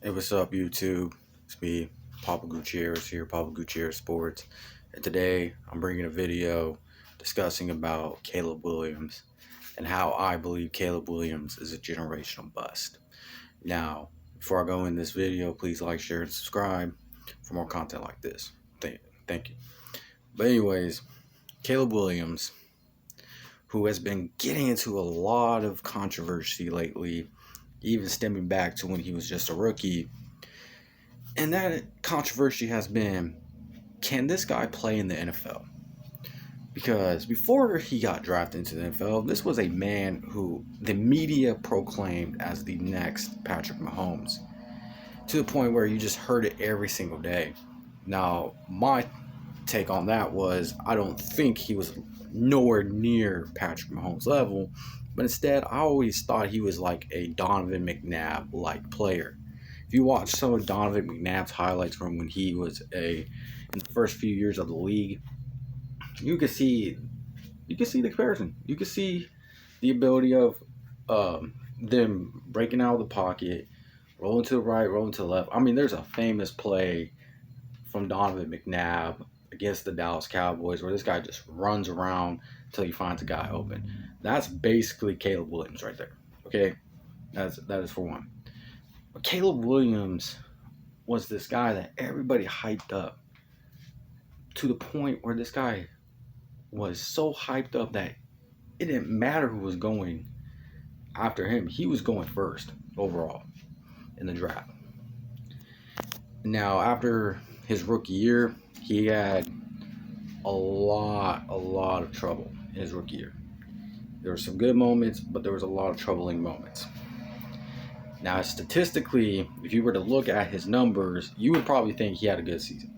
Hey, what's up, YouTube? It's me, Papa Gutierrez here, Papa Gutierrez Sports. And today I'm bringing a video discussing about Caleb Williams and how I believe Caleb Williams is a generational bust. Now, before I go in this video, please like, share, and subscribe for more content like this. Thank you. But anyways, Caleb Williams, who has been getting into a lot of controversy lately, even stemming back to when he was just a rookie. And that controversy has been, can this guy play in the NFL? Because before he got drafted into the NFL, this was a man who the media proclaimed as the next Patrick Mahomes, to the point where you just heard it every single day. Now, my take on that was, I don't think he was nowhere near Patrick Mahomes' level, but instead, I always thought he was like a Donovan McNabb-like player. If you watch some of Donovan McNabb's highlights from when he was in the first few years of the league, you can see the comparison. You can see the ability of them breaking out of the pocket, rolling to the right, rolling to the left. I mean, there's a famous play from Donovan McNabb against the Dallas Cowboys where this guy just runs around until he finds a guy open. That's basically Caleb Williams right there. Okay, that is for one. But Caleb Williams was this guy that everybody hyped up to the point where this guy was so hyped up that it didn't matter who was going after him. He was going first overall in the draft. Now, after his rookie year, he had a lot of trouble in his rookie year. There were some good moments, but there was a lot of troubling moments. Now, statistically, if you were to look at his numbers, you would probably think he had a good season.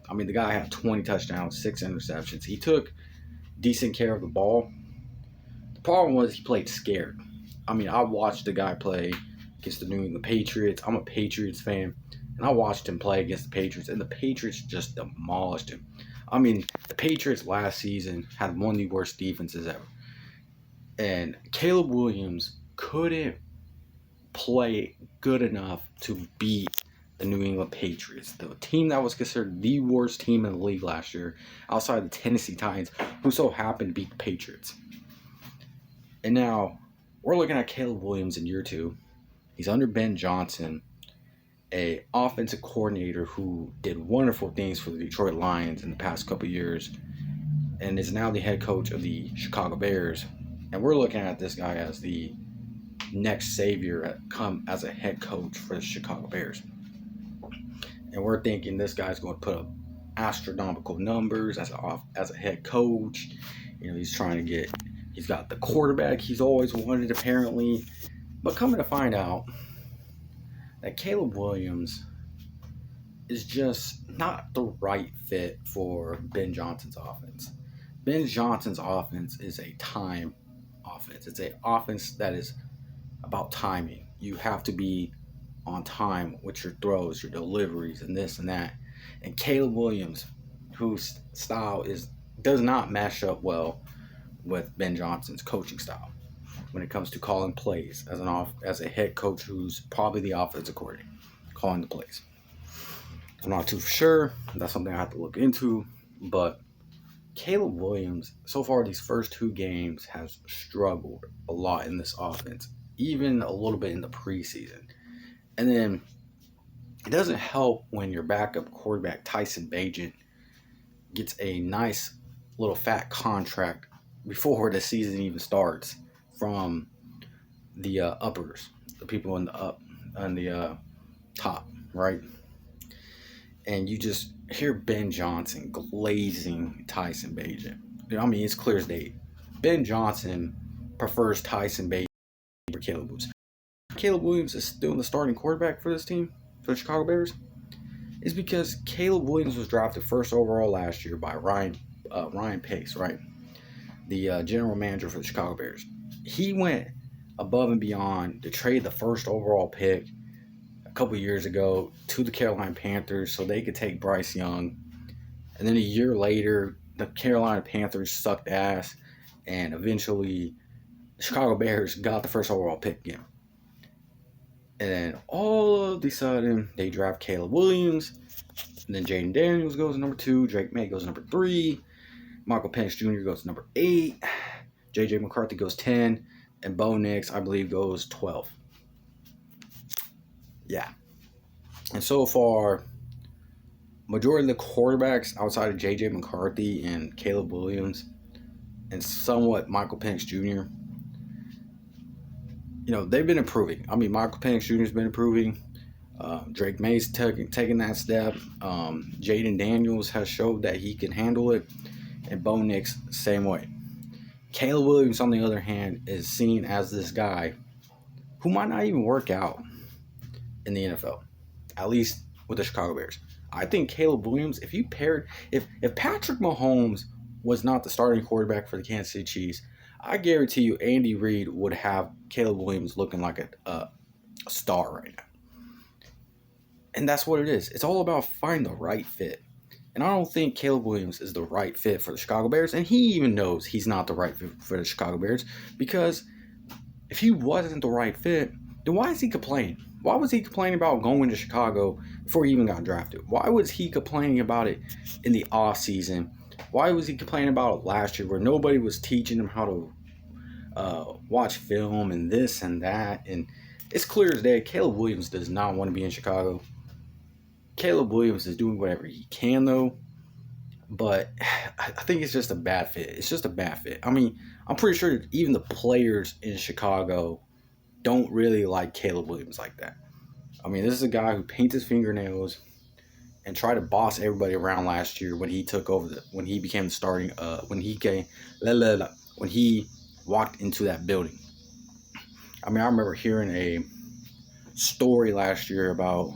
I mean, the guy had 20 touchdowns, 6 interceptions. He took decent care of the ball. The problem was he played scared. I mean, I watched the guy play against the New England Patriots. I'm a Patriots fan, and I watched him play against the Patriots, and the Patriots just demolished him. I mean, the Patriots last season had one of the worst defenses ever. And Caleb Williams couldn't play good enough to beat the New England Patriots, the team that was considered the worst team in the league last year, outside the Tennessee Titans, who so happened to beat the Patriots. And now we're looking at Caleb Williams in year 2. He's under Ben Johnson, an offensive coordinator who did wonderful things for the Detroit Lions in the past couple years, and is now the head coach of the Chicago Bears. And we're looking at this guy as the next savior come as a head coach for the Chicago Bears. And we're thinking this guy's going to put up astronomical numbers as a head coach. You know, he's got the quarterback he's always wanted, apparently. But coming to find out that Caleb Williams is just not the right fit for Ben Johnson's offense. Ben Johnson's offense is a time offense. It's an offense that is about timing. You have to be on time with your throws, your deliveries, and this and that. And Caleb Williams, whose style does not match up well with Ben Johnson's coaching style when it comes to calling plays as a head coach who's probably the offensive coordinator calling the plays. I'm not too sure. That's something I have to look into. But Caleb Williams, so far these first 2 games, has struggled a lot in this offense, even a little bit in the preseason. And then it doesn't help when your backup quarterback, Tyson Bagent, gets a nice little fat contract before the season even starts from the uppers, the people on the top, right? And you just hear Ben Johnson glazing Tyson Bagent. I mean, it's clear as day. Ben Johnson prefers Tyson Bagent over Caleb Williams. Caleb Williams is still the starting quarterback for this team, for the Chicago Bears, is because Caleb Williams was drafted first overall last year by Ryan Pace, right? The general manager for the Chicago Bears. He went above and beyond to trade the first overall pick a couple years ago to the Carolina Panthers so they could take Bryce Young. And then a year later, the Carolina Panthers sucked ass, and eventually the Chicago Bears got the first overall pick again. And then all of a sudden, they draft Caleb Williams. And then Jaden Daniels goes number 2. Drake May goes number 3. Michael Penix Jr. goes number 8. J.J. McCarthy goes 10. And Bo Nix, I believe, goes 12. Yeah. And so far, majority of the quarterbacks outside of J.J. McCarthy and Caleb Williams and somewhat Michael Penix Jr., they've been improving. I mean, Michael Penix Jr. has been improving. Drake May's taking that step. Jaden Daniels has showed that he can handle it. And Bo Nix, same way. Caleb Williams, on the other hand, is seen as this guy who might not even work out in the NFL, at least with the Chicago Bears. I think Caleb Williams, if Patrick Mahomes was not the starting quarterback for the Kansas City Chiefs, I guarantee you Andy Reid would have Caleb Williams looking like a star right now. And that's what it is. It's all about finding the right fit. And I don't think Caleb Williams is the right fit for the Chicago Bears. And he even knows he's not the right fit for the Chicago Bears. Because if he wasn't the right fit, then why is he complaining? Why was he complaining about going to Chicago before he even got drafted? Why was he complaining about it in the offseason? Why was he complaining about it last year where nobody was teaching him how to watch film and this and that? And it's clear as day, Caleb Williams does not want to be in Chicago. Caleb Williams is doing whatever he can, though. But I think it's just a bad fit. It's just a bad fit. I mean, I'm pretty sure even the players in Chicago don't really like Caleb Williams like that. I mean, this is a guy who paints his fingernails and tried to boss everybody around last year when he took over when he became starting when he walked into that building. I mean, I remember hearing a story last year about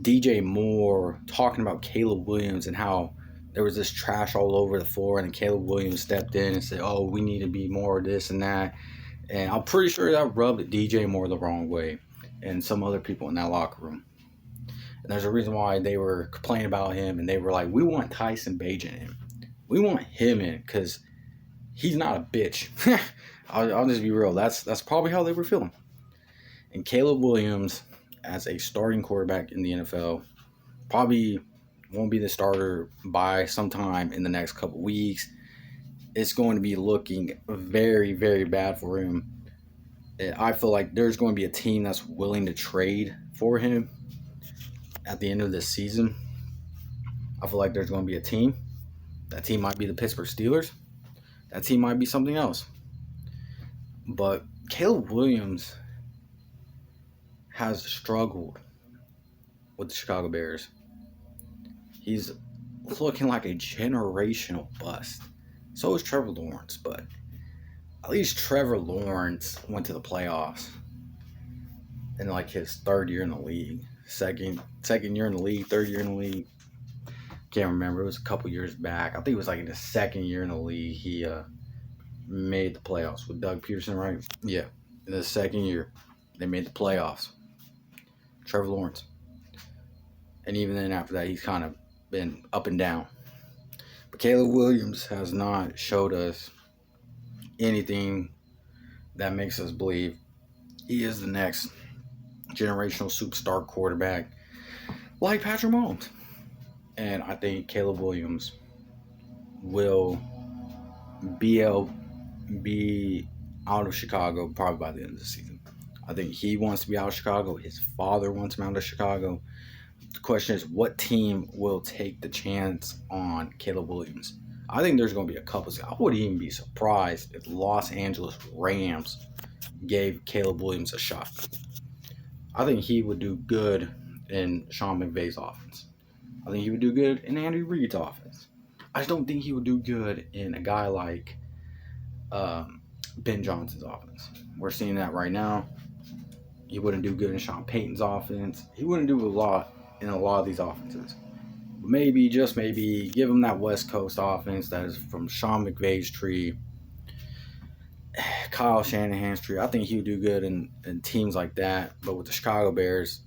DJ Moore talking about Caleb Williams and how there was this trash all over the floor, and Caleb Williams stepped in and said, "Oh, we need to be more of this and that." And I'm pretty sure that rubbed DJ Moore the wrong way and some other people in that locker room. And there's a reason why they were complaining about him, and they were like, "We want Tyson Bagent in. We want him in because he's not a bitch." I'll just be real. That's probably how they were feeling. And Caleb Williams, as a starting quarterback in the NFL, probably won't be the starter by sometime in the next couple weeks. It's going to be looking very, very bad for him. I feel like there's going to be a team that's willing to trade for him at the end of this season. I feel like there's going to be a team. That team might be the Pittsburgh Steelers. That team might be something else. But Caleb Williams has struggled with the Chicago Bears. He's looking like a generational bust. So is Trevor Lawrence, but at least Trevor Lawrence went to the playoffs in like his third year in the league. Second year in the league, third year in the league. Can't remember. It was a couple years back. I think it was like in the second year in the league he made the playoffs with Doug Peterson, right? Yeah. In the second year, they made the playoffs. Trevor Lawrence. And even then after that, he's kind of been up and down. But Caleb Williams has not showed us anything that makes us believe he is the next generational superstar quarterback like Patrick Mahomes. And I think Caleb Williams will be out of Chicago probably by the end of the season. I think he wants to be out of Chicago. His father wants him out of Chicago. The question is, what team will take the chance on Caleb Williams? I think there's going to be a couple. I wouldn't even be surprised if Los Angeles Rams gave Caleb Williams a shot. I think he would do good in Sean McVay's offense. I think he would do good in Andy Reid's offense. I just don't think he would do good in a guy like Ben Johnson's offense. We're seeing that right now. He wouldn't do good in Sean Payton's offense. He wouldn't do a lot in a lot of these offenses. Maybe, just maybe, give him that West Coast offense that is from Sean McVay's tree, Kyle Shanahan's tree. I think he would do good in teams like that. But with the Chicago Bears,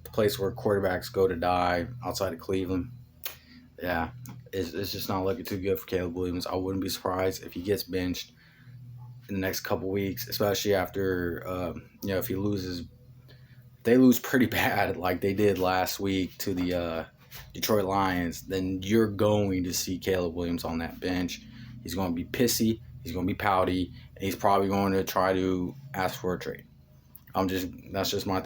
the place where quarterbacks go to die outside of Cleveland, yeah, it's just not looking too good for Caleb Williams. I wouldn't be surprised if he gets benched in the next couple weeks, especially after, if he loses they lose pretty bad like they did last week to the Detroit Lions, then you're going to see Caleb Williams on that bench. He's going to be pissy. He's going to be pouty. And he's probably going to try to ask for a trade. That's just my